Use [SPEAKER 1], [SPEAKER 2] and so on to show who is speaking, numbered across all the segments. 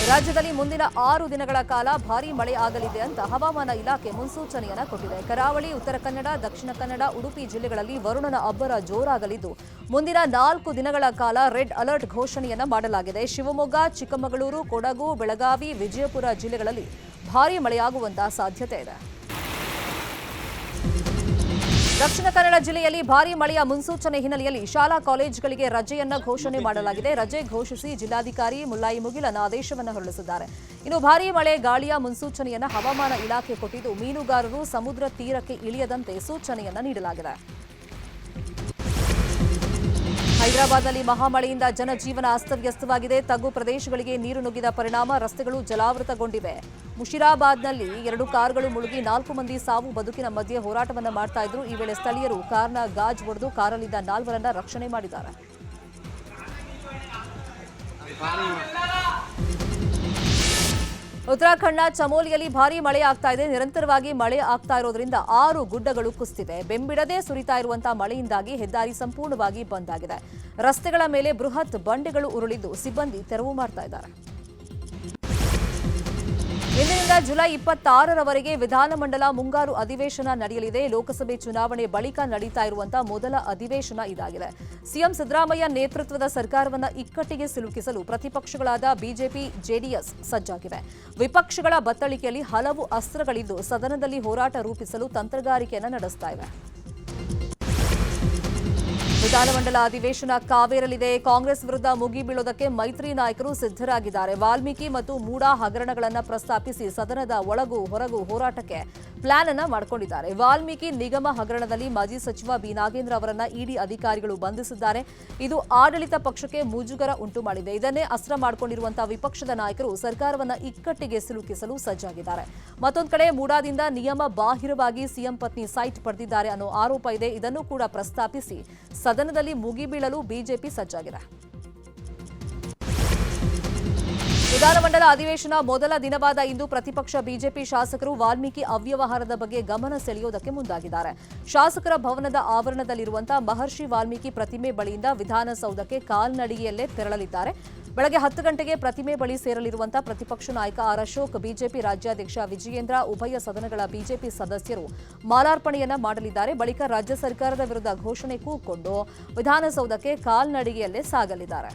[SPEAKER 1] ರಾಜ್ಯದಲ್ಲಿ ಮುಂದಿನ 6 ದಿನಗಳ ಕಾಲ ಭಾರೀ ಮಳೆ ಆಗಲಿದೆ ಅಂತ ಹವಾಮಾನ ಇಲಾಖೆ ಮುನ್ಸೂಚನೆಯನ್ನ ಕೊಟ್ಟಿದೆ. ಕರಾವಳಿ, ಉತ್ತರ ಕನ್ನಡ, ದಕ್ಷಿಣ ಕನ್ನಡ, ಉಡುಪಿ ಜಿಲ್ಲೆಗಳಲ್ಲಿ ವರುಣನ ಅಬ್ಬರ ಜೋರಾಗಲಿದ್ದು ಮುಂದಿನ 4 ದಿನಗಳ ಕಾಲ ರೆಡ್ ಅಲರ್ಟ್ ಘೋಷಣೆಯನ್ನ ಮಾಡಲಾಗಿದೆ. ಶಿವಮೊಗ್ಗ, ಚಿಕ್ಕಮಗಳೂರು, ಕೊಡಗು, ಬೆಳಗಾವಿ, ವಿಜಯಪುರ ಜಿಲ್ಲೆಗಳಲ್ಲಿ ಭಾರೀ ಮಳೆಯಾಗುವಂತ ಸಾಧ್ಯತೆ ಇದೆ. ದಕ್ಷಿಣ ಕನ್ನಡ ಜಿಲ್ಲೆಯಲ್ಲಿ ಭಾರೀ ಮಳೆಯ ಮುನ್ಸೂಚನೆ ಹಿನ್ನೆಲೆಯಲ್ಲಿ ಶಾಲಾ ಕಾಲೇಜುಗಳಿಗೆ ರಜೆಯನ್ನ ಘೋಷಣೆ ಮಾಡಲಾಗಿದೆ. ರಜೆ ಘೋಷಿಸಿ ಜಿಲ್ಲಾಧಿಕಾರಿ ಮುಲ್ಲಾಯಿ ಮುಗಿಲನ್ ಆದೇಶವನ್ನು ಹೊರಡಿಸಿದ್ದಾರೆ. ಇನ್ನು ಭಾರೀ ಮಳೆ, ಗಾಳಿಯ ಮುನ್ಸೂಚನೆಯನ್ನ ಹವಾಮಾನ ಇಲಾಖೆ ಕೊಟ್ಟಿದ್ದು ಮೀನುಗಾರರು ಸಮುದ್ರ ತೀರಕ್ಕೆ ಇಳಿಯದಂತೆ ಸೂಚನೆಯನ್ನ ನೀಡಲಾಗಿದೆ. ಹೈದರಾಬಾದ್ನಲ್ಲಿ ಮಹಾಮಳೆಯಿಂದ ಜನಜೀವನ ಅಸ್ತವ್ಯಸ್ತವಾಗಿದೆ. ತಗ್ಗು ಪ್ರದೇಶಗಳಿಗೆ ನೀರು ನುಗ್ಗಿದ ಪರಿಣಾಮ ರಸ್ತೆಗಳು ಜಲಾವೃತಗೊಂಡಿವೆ. ಮುಷಿರಾಬಾದ್ನಲ್ಲಿ 2 ಕಾರುಗಳು ಮುಳುಗಿ 4 ಮಂದಿ ಸಾವು ಬದುಕಿನ ಮಧ್ಯೆ ಹೋರಾಟವನ್ನು ಮಾಡ್ತಾ ಇದ್ರು. ಈ ವೇಳೆ ಸ್ಥಳೀಯರು ಕಾರ್ನ ಗಾಜ್ ಒಡೆದು ಕಾರಲ್ಲಿದ್ದ 4 ರಕ್ಷಣೆ ಮಾಡಿದ್ದಾರೆ. ಉತ್ತರಾಖಂಡ್ನ ಚಮೋಲಿಯಲ್ಲಿ ಭಾರೀ ಮಳೆ ಆಗ್ತಾ ಇದೆ. ನಿರಂತರವಾಗಿ ಮಳೆ ಆಗ್ತಾ ಇರೋದ್ರಿಂದ 6 ಗುಡ್ಡಗಳು ಕುಸಿದಿವೆ. ಬೆಂಬಿಡದೆ ಸುರಿತಾ ಇರುವಂತಹ ಮಳೆಯಿಂದಾಗಿ ಹೆದ್ದಾರಿ ಸಂಪೂರ್ಣವಾಗಿ ಬಂದ್ ಆಗಿದೆ. ರಸ್ತೆಗಳ ಮೇಲೆ ಬೃಹತ್ ಬಂಡೆಗಳು ಉರುಳಿದ್ದು ಸಿಬ್ಬಂದಿ ತೆರವು ಮಾಡ್ತಾ ಇದ್ದಾರೆ. ಇಂದಿನಿಂದ ಜುಲೈ 26ರವರೆಗೆ ವಿಧಾನಮಂಡಲ ಮುಂಗಾರು ಅಧಿವೇಶನ ನಡೆಯಲಿದೆ. ಲೋಕಸಭೆ ಚುನಾವಣೆ ಬಳಿಕ ನಡೀತಾ ಇರುವಂತಹ ಮೊದಲ ಅಧಿವೇಶನ ಇದಾಗಿದೆ. ಸಿಎಂ ಸಿದ್ದರಾಮಯ್ಯ ನೇತೃತ್ವದ ಸರ್ಕಾರವನ್ನು ಇಕ್ಕಟ್ಟಿಗೆ ಸಿಲುಕಿಸಲು ಪ್ರತಿಪಕ್ಷಗಳಾದ ಬಿಜೆಪಿ, ಜೆಡಿಎಸ್ ಸಜ್ಜಾಗಿವೆ. ವಿಪಕ್ಷಗಳ ಬತ್ತಳಿಕೆಯಲ್ಲಿ ಹಲವು ಅಸ್ತ್ರಗಳಿದ್ದು ಸದನದಲ್ಲಿ ಹೋರಾಟ ರೂಪಿಸಲು ತಂತ್ರಗಾರಿಕೆಯನ್ನು ನಡೆಸ್ತಾ ಇವೆ. ವಿಧಾನಮಂಡಲ ಅಧಿವೇಶನ ಕಾವೇರಲಿದೆ. ಕಾಂಗ್ರೆಸ್ ವಿರುದ್ಧ ಮುಗಿಬೀಳೋದಕ್ಕೆ ಮೈತ್ರಿ ನಾಯಕರು ಸಿದ್ಧರಾಗಿದ್ದಾರೆ. ವಾಲ್ಮೀಕಿ ಮತ್ತು ಮೂಡಾ ಹಗರಣಗಳನ್ನು ಪ್ರಸ್ತಾಪಿಸಿ ಸದನದ ಒಳಗೂ ಹೊರಗೂ ಹೋರಾಟಕ್ಕೆ ಪ್ಲಾನ್ ಅನ್ನ ಮಾಡಿಕೊಂಡಿದ್ದಾರೆ. ವಾಲ್ಮೀಕಿ ನಿಗಮ ಹಗರಣದಲ್ಲಿ ಮಾಜಿ ಸಚಿವ ಬಿ ನಾಗೇಂದ್ರ ಅವರನ್ನ ಇಡಿ ಅಧಿಕಾರಿಗಳು ಬಂಧಿಸಿದ್ದಾರೆ. ಇದು ಆಡಳಿತ ಪಕ್ಷಕ್ಕೆ ಮುಜುಗರ ಉಂಟು ಮಾಡಿದೆ. ಇದನ್ನೇ ಅಸ್ತ್ರ ಮಾಡಿಕೊಂಡಿರುವಂತಹ ವಿಪಕ್ಷದ ನಾಯಕರು ಸರ್ಕಾರವನ್ನ ಇಕ್ಕಟ್ಟಿಗೆ ಸಿಲುಕಿಸಲು ಸಜ್ಜಾಗಿದ್ದಾರೆ. ಮತ್ತೊಂದು ಕಡೆ ಮೂಡಾದಿಂದ ನಿಯಮ ಬಾಹಿರವಾಗಿ ಸಿಎಂ ಪತ್ನಿ ಸೈಟ್ ಪಡೆದಿದ್ದಾರೆ ಅನ್ನೋ ಆರೋಪ ಇದೆ. ಇದನ್ನು ಕೂಡ ಪ್ರಸ್ತಾಪಿಸಿ ಸದನದಲ್ಲಿ ಮುಗಿಬೀಳಲು ಬಿಜೆಪಿ ಸಜ್ಜಾಗಿದೆ. ವಿಧಾನಮಂಡಲ ಅಧಿವೇಶನ ಮೊದಲ ದಿನವಾದ ಇಂದು ಪ್ರತಿಪಕ್ಷ ಬಿಜೆಪಿ ಶಾಸಕರು ವಾಲ್ಮೀಕಿ ಅವ್ಯವಹಾರದ ಬಗ್ಗೆ ಗಮನ ಸೆಳೆಯೋದಕ್ಕೆ ಮುಂದಾಗಿದ್ದಾರೆ. ಶಾಸಕರ ಭವನದ ಆವರಣದಲ್ಲಿರುವಂತಹ ಮಹರ್ಷಿ ವಾಲ್ಮೀಕಿ ಪ್ರತಿಮೆ ಬಳಿಯಿಂದ ವಿಧಾನಸೌಧಕ್ಕೆ ಕಾಲ್ನಡಿಗೆಯಲ್ಲೇ ತೆರಳಲಿದ್ದಾರೆ. ಬೆಳಗ್ಗೆ 10 ಗಂಟೆಗೆ ಪ್ರತಿಮೆ ಬಳಿ ಸೇರಲಿರುವಂತಹ ಪ್ರತಿಪಕ್ಷ ನಾಯಕ ಆರ್ ಅಶೋಕ್, ಬಿಜೆಪಿ ರಾಜ್ಯಾಧ್ಯಕ್ಷ ವಿಜಯೇಂದ್ರ, ಉಭಯ ಸದನಗಳ ಬಿಜೆಪಿ ಸದಸ್ಯರು ಮಾಲಾರ್ಪಣೆಯನ್ನ ಮಾಡಲಿದ್ದಾರೆ. ಬಳಿಕ ರಾಜ್ಯ ಸರ್ಕಾರದ ವಿರುದ್ಧ ಘೋಷಣೆ ಕೂಗಿಕೊಂಡು ವಿಧಾನಸೌಧಕ್ಕೆ ಕಾಲ್ನಡಿಗೆಯಲ್ಲೇ ಸಾಗಲಿದ್ದಾರೆ.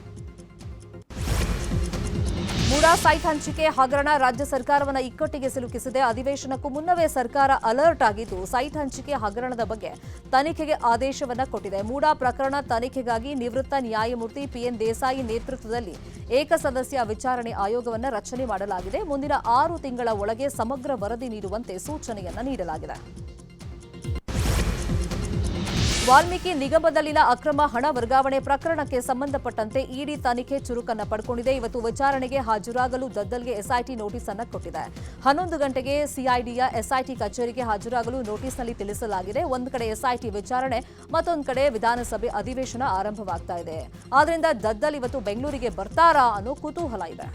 [SPEAKER 1] ಮೂಡಾ ಸೈಟ್ ಹಂಚಿಕೆ ಹಗರಣ ರಾಜ್ಯ ಸರ್ಕಾರವನ್ನ ಇಕ್ಕಟ್ಟಿಗೆ ಸಿಲುಕಿಸಿದೆ. ಅಧಿವೇಶನಕ್ಕೂ ಮುನ್ನವೇ ಸರ್ಕಾರ ಅಲರ್ಟ್ ಆಗಿದ್ದು ಸೈಟ್ ಹಂಚಿಕೆ ಹಗರಣದ ಬಗ್ಗೆ ತನಿಖೆಗೆ ಆದೇಶವನ್ನ ಕೊಟ್ಟಿದೆ. ಮೂಡಾ ಪ್ರಕರಣ ತನಿಖೆಗಾಗಿ ನಿವೃತ್ತ ನ್ಯಾಯಮೂರ್ತಿ ಪಿಎನ್ ದೇಸಾಯಿ ನೇತೃತ್ವದಲ್ಲಿ ಏಕಸದಸ್ಯ ವಿಚಾರಣೆ ಆಯೋಗವನ್ನ ರಚನೆ ಮಾಡಲಾಗಿದೆ. ಮುಂದಿನ 6 ತಿಂಗಳ ಒಳಗೆ ಸಮಗ್ರ ವರದಿ ನೀಡುವಂತೆ ಸೂಚನೆಯನ್ನ ನೀಡಲಾಗಿದೆ. ವಾಲ್ಮೀಕಿ ನಿಗಮದಲ್ಲಿನ ಅಕ್ರಮ ಹಣ ವರ್ಗಾವಣೆ ಪ್ರಕರಣಕ್ಕೆ ಸಂಬಂಧಪಟ್ಟಂತೆ ಇಡಿ ತನಿಖೆ ಚುರುಕನ್ನು ಪಡ್ಕೊಂಡಿದೆ. ಇವತ್ತು ವಿಚಾರಣೆಗೆ ಹಾಜರಾಗಲು ದದ್ದಲ್ಗೆ ಎಸ್ಐಟಿ ನೋಟಿಸ್ ಅನ್ನು ಕೊಟ್ಟಿದೆ. 11 ಗಂಟೆಗೆ ಸಿಐಡಿಯ ಎಸ್ಐಟಿ ಕಚೇರಿಗೆ ಹಾಜರಾಗಲು ನೋಟಿಸ್ನಲ್ಲಿ ತಿಳಿಸಲಾಗಿದೆ. ಒಂದು ಕಡೆ ಎಸ್ಐಟಿ ವಿಚಾರಣೆ, ಮತ್ತೊಂದು ಕಡೆ ವಿಧಾನಸಭೆ ಅಧಿವೇಶನ ಆರಂಭವಾಗ್ತಾ ಇದೆ. ಆದ್ರಿಂದ ದದ್ದಲ್ ಇವತ್ತು ಬೆಂಗಳೂರಿಗೆ ಬರ್ತಾರಾ ಅನ್ನೋ ಕುತೂಹಲ ಇದೆ.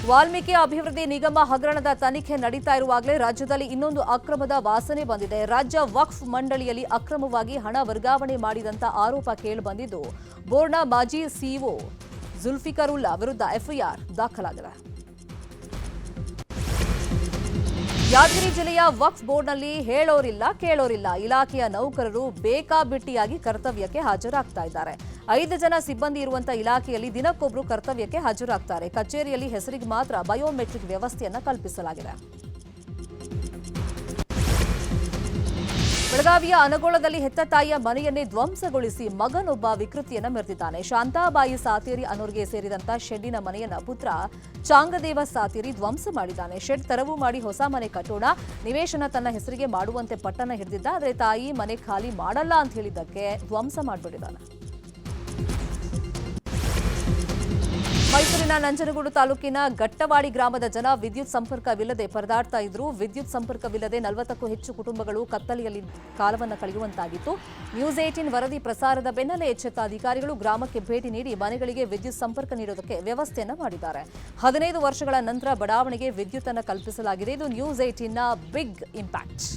[SPEAKER 1] ವಾಲ್ಮೀಕಿ ಅಭಿವೃದ್ಧಿ ನಿಗಮ ಹಗರಣದ ತನಿಖೆ ನಡೀತಾ ಇರುವಾಗಲೇ ರಾಜ್ಯದಲ್ಲಿ ಇನ್ನೊಂದು ಅಕ್ರಮದ ವಾಸನೆ ಬಂದಿದೆ. ರಾಜ್ಯ ವಕ್ಫ್ ಮಂಡಳಿಯಲ್ಲಿ ಅಕ್ರಮವಾಗಿ ಹಣ ವರ್ಗಾವಣೆ ಮಾಡಿದಂತ ಆರೋಪ ಕೇಳಿಬಂದಿದ್ದು ಬೋರ್ಡ್ನ ಮಾಜಿ ಸಿಇಒ ಜುಲ್ಫಿಕರುಲ್ಲಾ ವಿರುದ್ಧ ಎಫ್ಐಆರ್ ದಾಖಲಾಗಿದೆ. ಯಾದಗಿರಿ ಜಿಲ್ಲೆಯ ವಕ್ಫ್ ಬೋರ್ಡ್ನಲ್ಲಿ ಹೇಳೋರಿಲ್ಲ ಕೇಳೋರಿಲ್ಲ. ಇಲಾಖೆಯ ನೌಕರರು ಬೇಕಾಬಿಟ್ಟಿಯಾಗಿ ಕರ್ತವ್ಯಕ್ಕೆ ಹಾಜರಾಗ್ತಾ ಇದ್ದಾರೆ. 5 ಜನ ಸಿಬ್ಬಂದಿ ಇರುವಂತಹ ಇಲಾಖೆಯಲ್ಲಿ ದಿನಕ್ಕೊಬ್ರು ಕರ್ತವ್ಯಕ್ಕೆ ಹಾಜರಾಗ್ತಾರೆ. ಕಚೇರಿಯಲ್ಲಿ ಹೆಸರಿಗೆ ಮಾತ್ರ ಬಯೋಮೆಟ್ರಿಕ್ ವ್ಯವಸ್ಥೆಯನ್ನ ಕಲ್ಪಿಸಲಾಗಿದೆ. ಬೆಳಗಾವಿಯ ಅನಗೋಳದಲ್ಲಿ ಹೆತ್ತ ತಾಯಿಯ ಮನೆಯನ್ನೇ ಧ್ವಂಸಗೊಳಿಸಿ ಮಗನೊಬ್ಬ ವಿಕೃತಿಯನ್ನ ಮೆರೆದಿದ್ದಾನೆ. ಶಾಂತಾಬಾಯಿ ಸಾತೇರಿ ಅನ್ನೋರಿಗೆ ಸೇರಿದಂತ ಶೆಡ್ಡಿನ ಮನೆಯನ್ನ ಪುತ್ರ ಚಾಂಗದೇವ ಸಾತೇರಿ ಧ್ವಂಸ ಮಾಡಿದ್ದಾನೆ. ಶೆಡ್ ತೆರವು ಮಾಡಿ ಹೊಸ ಮನೆ ಕಟ್ಟೋಣ, ನಿವೇಶನ ತನ್ನ ಹೆಸರಿಗೆ ಮಾಡುವಂತೆ ಪಟ್ಟಣ ಹಿಡಿದಿದ್ದ. ಆದರೆ ತಾಯಿ ಮನೆ ಖಾಲಿ ಮಾಡಲ್ಲ ಅಂತ ಹೇಳಿದ್ದಕ್ಕೆ ಧ್ವಂಸ ಮಾಡಿಬಿಟ್ಟಿದ್ದಾನೆ. ಮೈಸೂರಿನ ನಂಜನಗೂಡು ತಾಲೂಕಿನ ಗಟ್ಟವಾಡಿ ಗ್ರಾಮದ ಜನ ವಿದ್ಯುತ್ ಸಂಪರ್ಕವಿಲ್ಲದೆ ಪರದಾಡ್ತಾ ಇದ್ರು. ವಿದ್ಯುತ್ ಸಂಪರ್ಕವಿಲ್ಲದೆ 40ಕ್ಕೂ ಹೆಚ್ಚು ಕುಟುಂಬಗಳು ಕತ್ತಲೆಯಲ್ಲಿ ಕಾಲವನ್ನು ಕಳೆಯುವಂತಾಗಿತ್ತು. ನ್ಯೂಸ್ 18 ವರದಿ ಪ್ರಸಾರದ ಬೆನ್ನಲ್ಲೇ ಎಚ್ಚೆತ್ತ ಅಧಿಕಾರಿಗಳು ಗ್ರಾಮಕ್ಕೆ ಭೇಟಿ ನೀಡಿ ಮನೆಗಳಿಗೆ ವಿದ್ಯುತ್ ಸಂಪರ್ಕ ನೀಡೋದಕ್ಕೆ ವ್ಯವಸ್ಥೆಯನ್ನು ಮಾಡಿದ್ದಾರೆ. 15 ವರ್ಷಗಳ ನಂತರ ಬಡಾವಣೆಗೆ ವಿದ್ಯುತ್ ಅನ್ನು ಕಲ್ಪಿಸಲಾಗಿದೆ. ಇದು ನ್ಯೂಸ್ 18ನ ಬಿಗ್ ಇಂಪ್ಯಾಕ್ಟ್.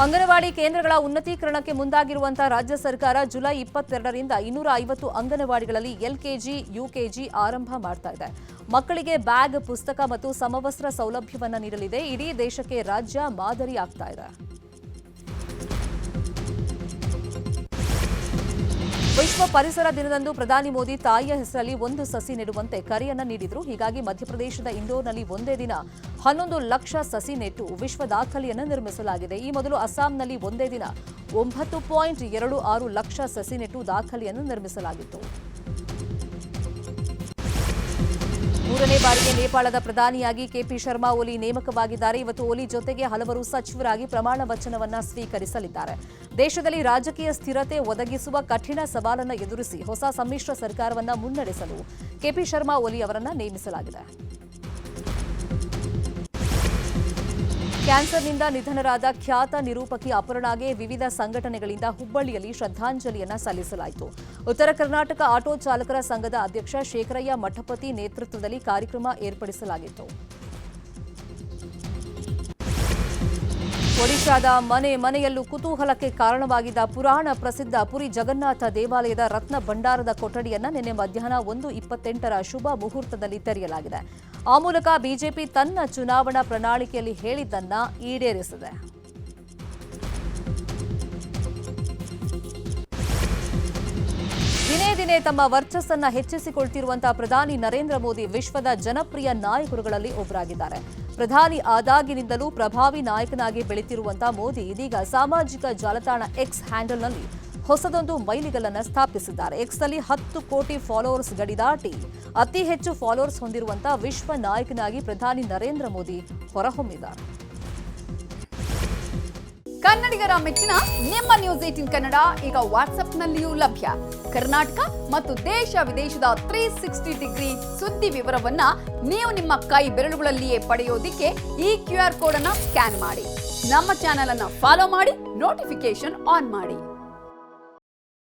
[SPEAKER 1] ಅಂಗನವಾಡಿ ಕೇಂದ್ರಗಳ ಉನ್ನತೀಕರಣಕ್ಕೆ ಮುಂದಾಗಿರುವಂತಹ ರಾಜ್ಯ ಸರ್ಕಾರ ಜುಲೈ 22ರಿಂದ 250 ಅಂಗನವಾಡಿಗಳಲ್ಲಿ ಎಲ್ಕೆಜಿ, ಯುಕೆಜಿ ಆರಂಭ ಮಾಡ್ತಾ ಇದೆ. ಮಕ್ಕಳಿಗೆ ಬ್ಯಾಗ್, ಪುಸ್ತಕ ಮತ್ತು ಸಮವಸ್ತ್ರ ಸೌಲಭ್ಯವನ್ನು ನೀಡಲಿದೆ. ಇಡೀ ದೇಶಕ್ಕೆ ರಾಜ್ಯ ಮಾದರಿ ಆಗ್ತಾ ಇದೆ. ವಿಶ್ವ ಪರಿಸರ ದಿನದಂದು ಪ್ರಧಾನಿ ಮೋದಿ ತಾಯಿಯ ಹೆಸರಲ್ಲಿ 1 ಸಸಿ ನೆಡುವಂತೆ ಕರೆಯನ್ನ ನೀಡಿದ್ರು. ಹೀಗಾಗಿ ಮಧ್ಯಪ್ರದೇಶದ ಇಂದೋರ್ನಲ್ಲಿ ಒಂದೇ ದಿನ 11 ಲಕ್ಷ ಸಸಿ ನೆಟ್ಟು ವಿಶ್ವ ದಾಖಲೆಯನ್ನು ನಿರ್ಮಿಸಲಾಗಿದೆ. ಈ ಮೊದಲು ಅಸ್ಸಾಂನಲ್ಲಿ ಒಂದೇ ದಿನ 9.26 ಲಕ್ಷ ಸಸಿ ನೆಟ್ಟು ದಾಖಲೆಯನ್ನು ನಿರ್ಮಿಸಲಾಗಿತ್ತು. 3ನೇ ಬಾರಿಗೆ ನೇಪಾಳದ ಪ್ರಧಾನಿಯಾಗಿ ಕೆಪಿ ಶರ್ಮಾ ಓಲಿ ನೇಮಕವಾಗಿದ್ದಾರೆ. ಇವತ್ತು ಓಲಿ ಜೊತೆಗೆ ಹಲವರು ಸಚಿವರಾಗಿ ಪ್ರಮಾಣ ವಚನವನ್ನ ಸ್ವೀಕರಿಸಲಿದ್ದಾರೆ. ದೇಶದಲ್ಲಿ ರಾಜಕೀಯ ಸ್ಥಿರತೆ ಒದಗಿಸುವ ಕಠಿಣ ಸವಾಲನ್ನು ಎದುರಿಸಿ ಹೊಸ ಸಮ್ಮಿಶ್ರ ಸರ್ಕಾರವನ್ನು ಮುನ್ನಡೆಸಲು ಕೆಪಿ ಶರ್ಮಾ ಓಲಿ ಅವರನ್ನು ನೇಮಿಸಲಾಗಿದೆ. ಕ್ಯಾನ್ಸರ್ನಿಂದ ನಿಧನರಾದ ಖ್ಯಾತ ನಿರೂಪಕಿ ಅಪರ್ಣಾಗೆ ವಿವಿಧ ಸಂಘಟನೆಗಳಿಂದ ಹುಬ್ಬಳ್ಳಿಯಲ್ಲಿ ಶ್ರದ್ಧಾಂಜಲಿಯನ್ನು ಸಲ್ಲಿಸಲಾಯಿತು. ಉತ್ತರ ಕರ್ನಾಟಕ ಆಟೋ ಚಾಲಕರ ಸಂಘದ ಅಧ್ಯಕ್ಷ ಶೇಖರಯ್ಯ ಮಠಪತಿ ನೇತೃತ್ವದಲ್ಲಿ ಕಾರ್ಯಕ್ರಮ ಏರ್ಪಡಿಸಲಾಗಿತ್ತು. ಒಡಿಶಾದ ಮನೆಯಲ್ಲೂ ಕುತೂಹಲಕ್ಕೆ ಕಾರಣವಾಗಿದ್ದ ಪುರಾಣ ಪ್ರಸಿದ್ಧ ಪುರಿ ಜಗನ್ನಾಥ ದೇವಾಲಯದ ರತ್ನ ಭಂಡಾರದ ಕೊಠಡಿಯನ್ನು ನಿನ್ನೆ ಮಧ್ಯಾಹ್ನ 1:28 ಶುಭ ಮುಹೂರ್ತದಲ್ಲಿ ತೆರೆಯಲಾಗಿದೆ. ಆ ಮೂಲಕ ಬಿಜೆಪಿ ತನ್ನ ಚುನಾವಣಾ ಪ್ರಣಾಳಿಕೆಯಲ್ಲಿ ಹೇಳಿದ್ದನ್ನ ಈಡೇರಿಸಿದೆ. ದಿನೇ ದಿನೇ ತಮ್ಮ ವರ್ಚಸ್ಸನ್ನ ಹೆಚ್ಚಿಸಿಕೊಳ್ತಿರುವಂತಹ ಪ್ರಧಾನಿ ನರೇಂದ್ರ ಮೋದಿ ವಿಶ್ವದ ಜನಪ್ರಿಯ ನಾಯಕರುಗಳಲ್ಲಿ ಒಬ್ಬರಾಗಿದ್ದಾರೆ. ಪ್ರಧಾನಿ ಆದಾಗಿನಿಂದಲೂ ಪ್ರಭಾವಿ ನಾಯಕನಾಗಿ ಬೆಳೆತಿರುವಂತಹ ಮೋದಿ ಇದೀಗ ಸಾಮಾಜಿಕ ಜಾಲತಾಣ ಎಕ್ಸ್ ಹ್ಯಾಂಡಲ್ನಲ್ಲಿ ಹೊಸದೊಂದು ಮೈಲಿಗಲ್ಲನ್ನು ಸ್ಥಾಪಿಸಿದ್ದಾರೆ. ಎಕ್ಸ್ನಲ್ಲಿ 10 ಕೋಟಿ ಫಾಲೋವರ್ಸ್ ಗಡಿ ದಾಟಿ ಅತಿ ಹೆಚ್ಚು ಫಾಲೋವರ್ಸ್ ಹೊಂದಿರುವಂತಹ ವಿಶ್ವ ನಾಯಕನಾಗಿ ಪ್ರಧಾನಿ ನರೇಂದ್ರ ಮೋದಿ ಹೊರಹೊಮ್ಮಿದ್ದಾರೆ.
[SPEAKER 2] ಕನ್ನಡಿಗರ ಮೆಚ್ಚಿನ ನಿಮ್ಮ ನ್ಯೂಸ್ 18 ಕನ್ನಡ ಈಗ ವಾಟ್ಸ್ಆಪ್ನಲ್ಲಿಯೂ ಲಭ್ಯ. ಕರ್ನಾಟಕ ಮತ್ತು ದೇಶ ವಿದೇಶದ 360 ಡಿಗ್ರಿ ಸುದ್ದಿ ವಿವರವನ್ನ ನೀವು ನಿಮ್ಮ ಕೈ ಬೆರಳುಗಳಲ್ಲಿಯೇ ಪಡೆಯೋದಿಕ್ಕೆ ಈ QR ಕೋಡ್ ಅನ್ನ ಸ್ಕ್ಯಾನ್ ಮಾಡಿ. ನಮ್ಮ ಚಾನೆಲ್ ಅನ್ನ ಫಾಲೋ ಮಾಡಿ, ನೋಟಿಫಿಕೇಶನ್ ಆನ್ ಮಾಡಿ.